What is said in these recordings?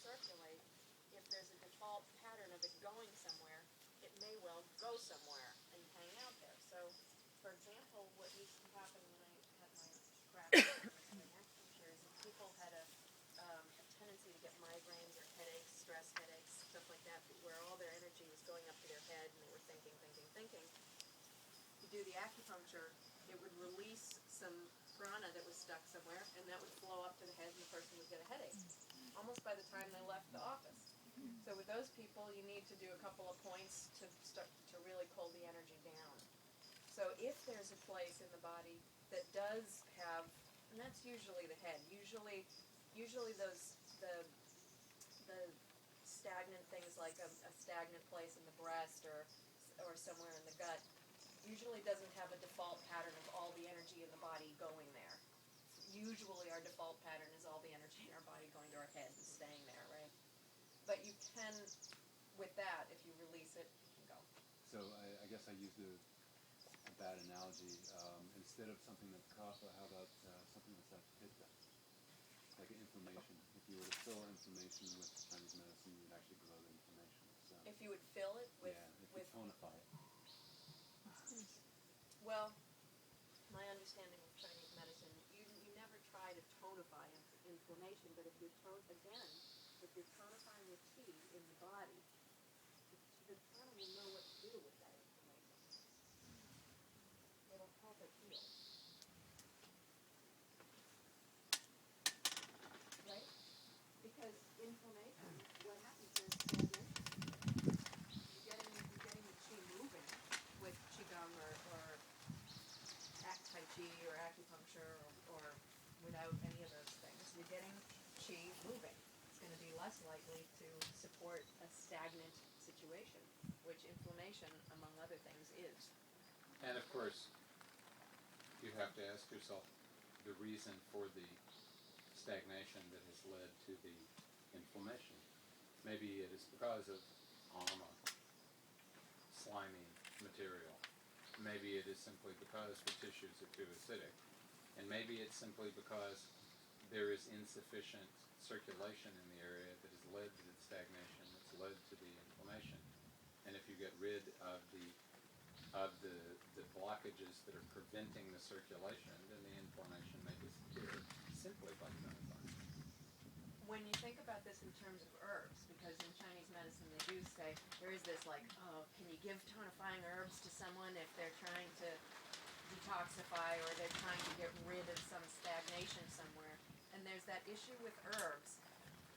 circulate, if there's a default pattern of it going somewhere, it may well go somewhere and hang out there. So, for example, what used to happen when I had my practice and acupuncture is that people had a tendency to get migraines or headaches, stress headaches, stuff like that, where all their energy was going up to their head and they were thinking, thinking, thinking. You do the acupuncture, it would release some prana that was stuck somewhere, and that would flow up to the head, and the person would get a headache almost by the time they left the office. So with those people, you need to do a couple of points to start to really pull the energy down. So if there's a place in the body that does have, and that's usually the head. Usually those the stagnant things like a stagnant place in the breast or somewhere in the gut usually doesn't have a default pattern of all the energy in the body going there. Usually our default pattern is all the energy in our body going to our head and staying there, right? But you can, with that, if you release it, it can go. So I guess I used a bad analogy. Instead of something that's kapha, how about something that's like pitta? Like an inflammation. If you were to fill inflammation with Chinese medicine, you would actually grow the inflammation. So, if you would fill it with... Yeah, if you tonify it. Well, my understanding of Chinese medicine, you never try to tonify inflammation, but if you're tonifying the qi in the body, the prana will know what to do with that inflammation. It'll help it heal. Right? Because inflammation, what happens is stagnation. You're getting the qi moving with qigong or tai chi or acupuncture or without any of those things. You're getting qi moving. It's going to be less likely to support a stagnant situation, which inflammation, among other things, is. And of course, you have to ask yourself the reason for the stagnation that has led to the inflammation. Maybe it is because of ama, slimy material. Maybe it is simply because the tissues are too acidic. And maybe it's simply because there is insufficient circulation in the area that has led to the stagnation, that's led to the inflammation. And if you get rid of the blockages that are preventing the circulation, then the inflammation may disappear simply by tonifying. When you think about this in terms of herbs, because in Chinese medicine they do say, there is this like, oh, can you give tonifying herbs to someone if they're trying to detoxify or they're trying to get rid of some stagnation somewhere? And there's that issue with herbs.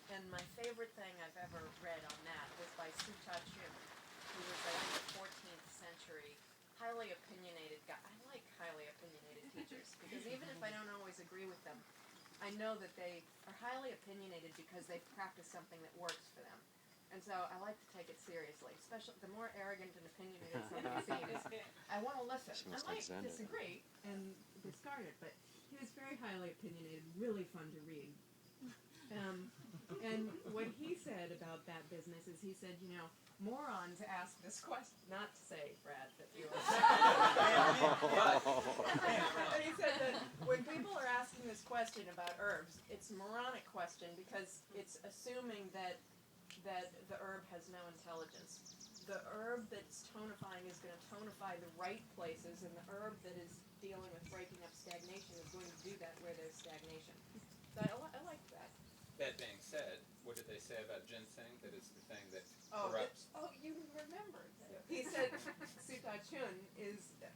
And my favorite thing I've ever read on that was by Sutta Chun, who was, I think, a 14th century highly opinionated guy. I like highly opinionated teachers, because even if I don't always agree with them, I know that they are highly opinionated because they've practiced something that works for them. And so I like to take it seriously, especially the more arrogant and opinionated somebody seems. I want to listen. I might disagree and discard it, but he was very highly opinionated, really fun to read. And what he said about that business is he said, you know, morons ask this question, not to say, Brad, that you were but he said that when people are asking this question about herbs, it's a moronic question because it's assuming that the herb has no intelligence. The herb that's tonifying is going to tonify the right places, and the herb that is dealing with breaking up stagnation is going to do that where there's stagnation. So I like that. That being said, what did they say about ginseng? That is the thing that corrupts. You remembered. He said Sutta Chun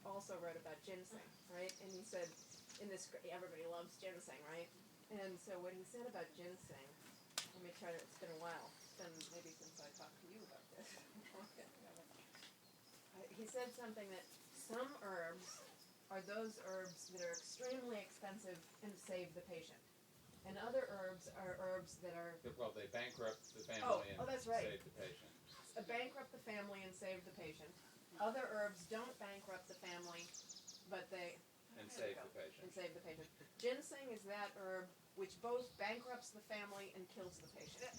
also wrote about ginseng, right? And he said, everybody loves ginseng, right? And so what he said about ginseng, let me try to, it's been a while. It's been maybe since I talked to you about this. He said something that some herbs are those herbs that are extremely expensive and save the patient. And other herbs are herbs that are... Well, they bankrupt the family and that's right. save the patient. Bankrupt the family and save the patient. Other herbs don't bankrupt the family, but they... And save the patient. And save the patient. Ginseng is that herb which both bankrupts the family and kills the patient.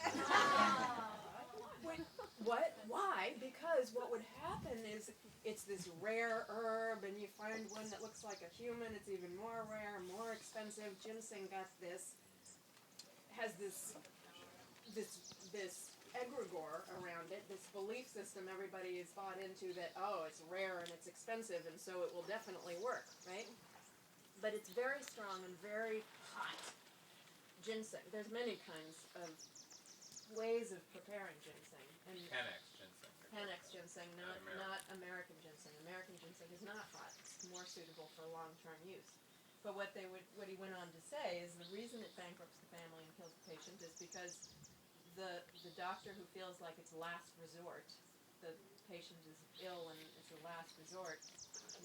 What? Why? Because what would happen is it's this rare herb, and you find one that looks like a human. It's even more rare, more expensive. Ginseng got this, has this this egregore around it, this belief system everybody is bought into that, oh, it's rare and it's expensive and so it will definitely work, right? But it's very strong and very hot ginseng. There's many kinds of ways of preparing ginseng. And Panax ginseng. Panax ginseng, not American. not American ginseng. American ginseng is not hot. It's more suitable for long-term use. But what he went on to say is the reason it bankrupts the family and kills the patient is because the doctor who feels like it's last resort, the patient is ill and it's a last resort,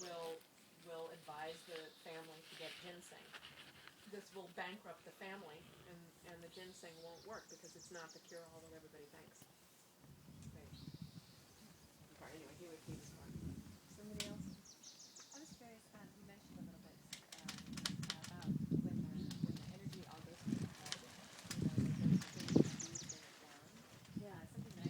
will advise the family to get ginseng. This will bankrupt the family, and the ginseng won't work because it's not the cure-all that everybody thinks.